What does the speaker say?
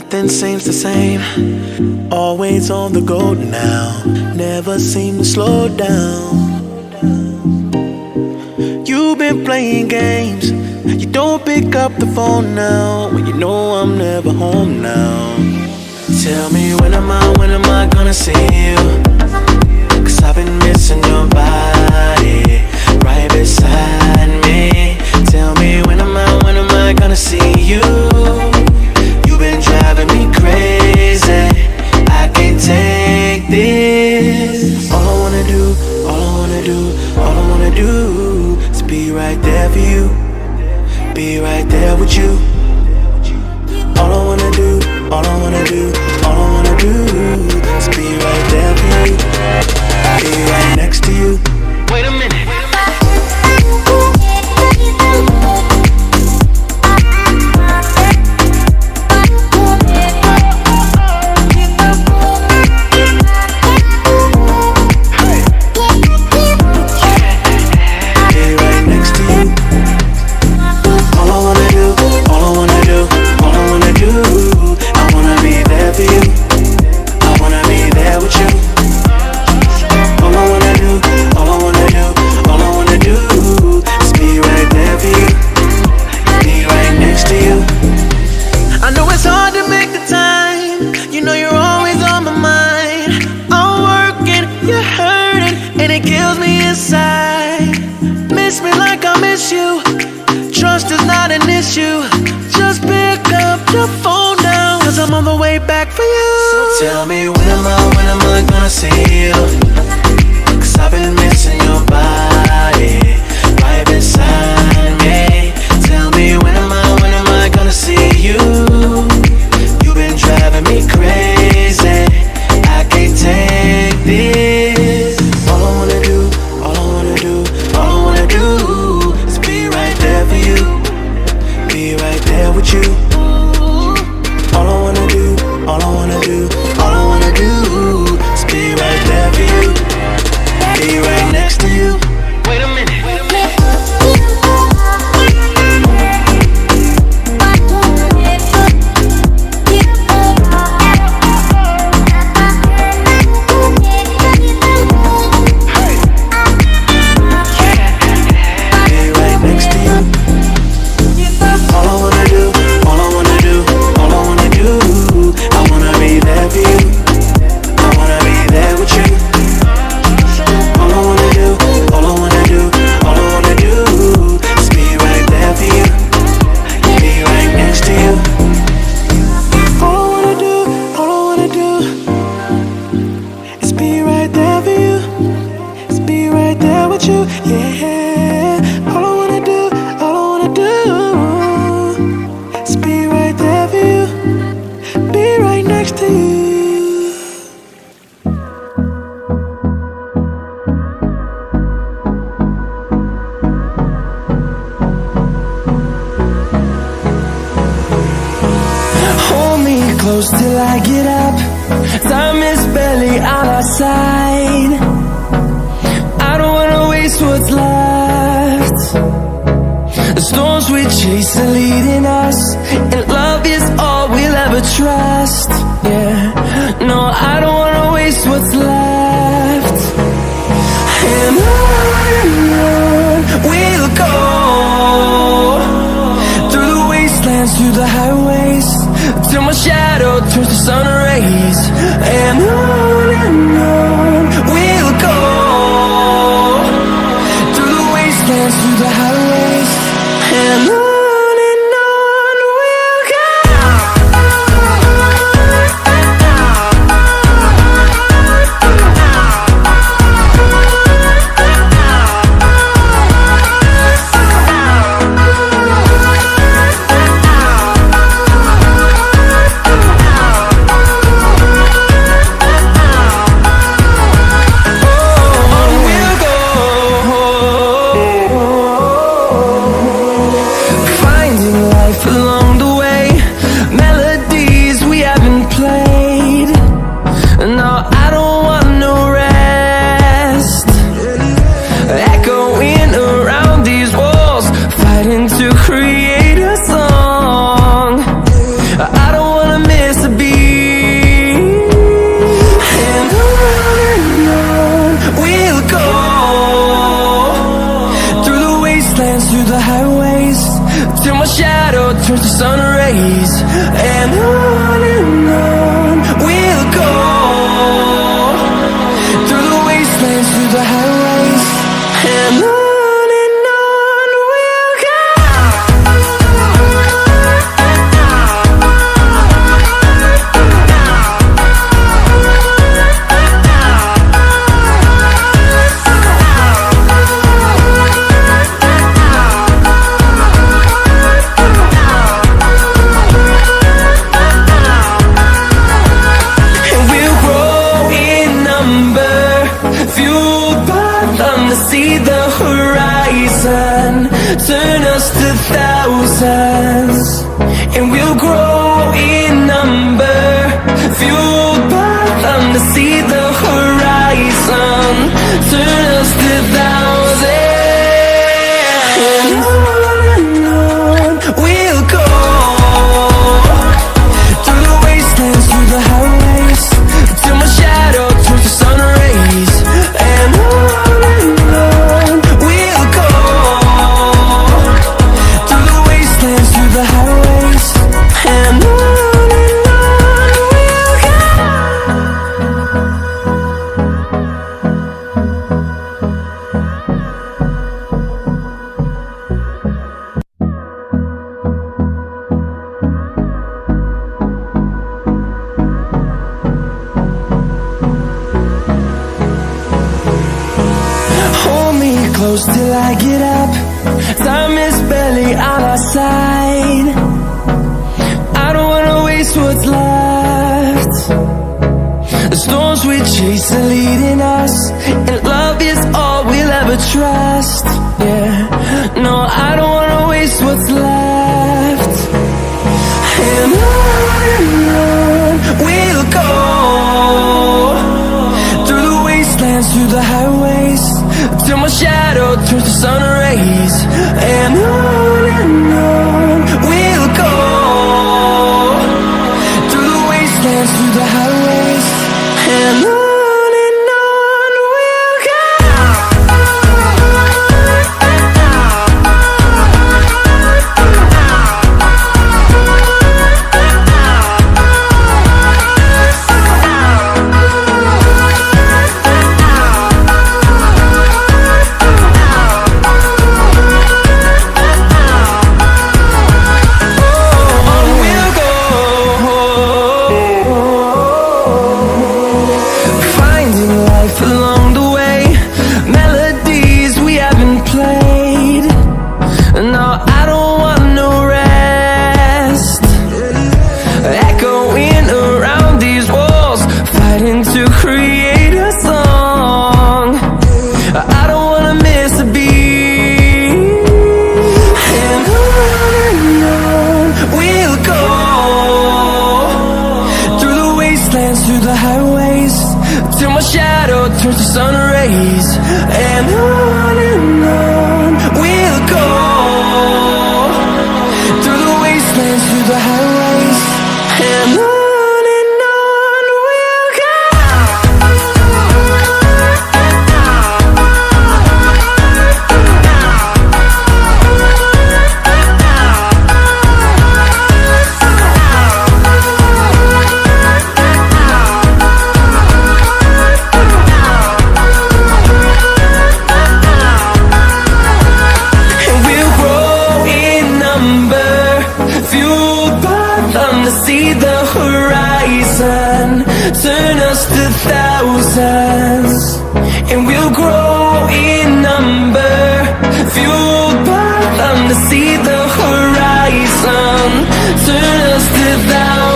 Nothing seems the same, always on the go now, never seem to slow down. You've been playing games, you don't pick up the phone now, when you know I'm never home now. Tell me when am I gonna see you? 'Cause I've been missing your body, right beside me. Tell me when am I gonna see you? You've been driving me crazy, I can't take this. All I wanna do is be right there for you, be right there with you. All I wanna do is be right there for you, be right next to you. Wait a minute. Miss me like I miss you. Trust is not an issue. Just pick up your phone now, 'cause I'm on the way back for you. So tell me when am I gonna see you? 'Cause I've been missing your body, right beside me. Tell me when am I gonna see you? You've been driving me crazy, I can't take this. All I wanna do is be right there for you, be right there with you. All I wanna do is be right there for you, be right next to you. Wait a minute. Close till I get up, time is barely on our side. I don't wanna waste what's left. The storms we chase are leading us, and love is all we'll ever trust. Yeah, no, I don't wanna waste what's left. And on we'll go, through the wastelands, through the highways, till my shadow turns to sun rays. And on we'll go, through the wastelands, through the highways. And on till my shadow turns to sun rays. And on we'll go, through the wastelands, through the highways. And on we'll go. See the horizon, turn us to thousands, and we'll grow in number, fueled by them. To see the horizon, turn us to thousands, and on we'll go, through the wastelands, through the highways, till my shadow turns to sun rays. And close till I get up. Time is barely on our side. I don't wanna waste what's left. The storms we chase are leading us, and love is all we'll ever trust. Yeah, no, I don't wanna waste what's left. And on we'll go, through the wastelands, through the highways, till my shadow turns to sun rays. And on we'll go, through the wastelands, through the highways. And on we'll go. Through the highways, till my shadow turns to sun rays. And on we'll go, through the wastelands, through the highways. And on we'll go. See the horizon, turn us to thousands, and we'll grow in number, fueled by them. To see the horizon, turn us to thousands.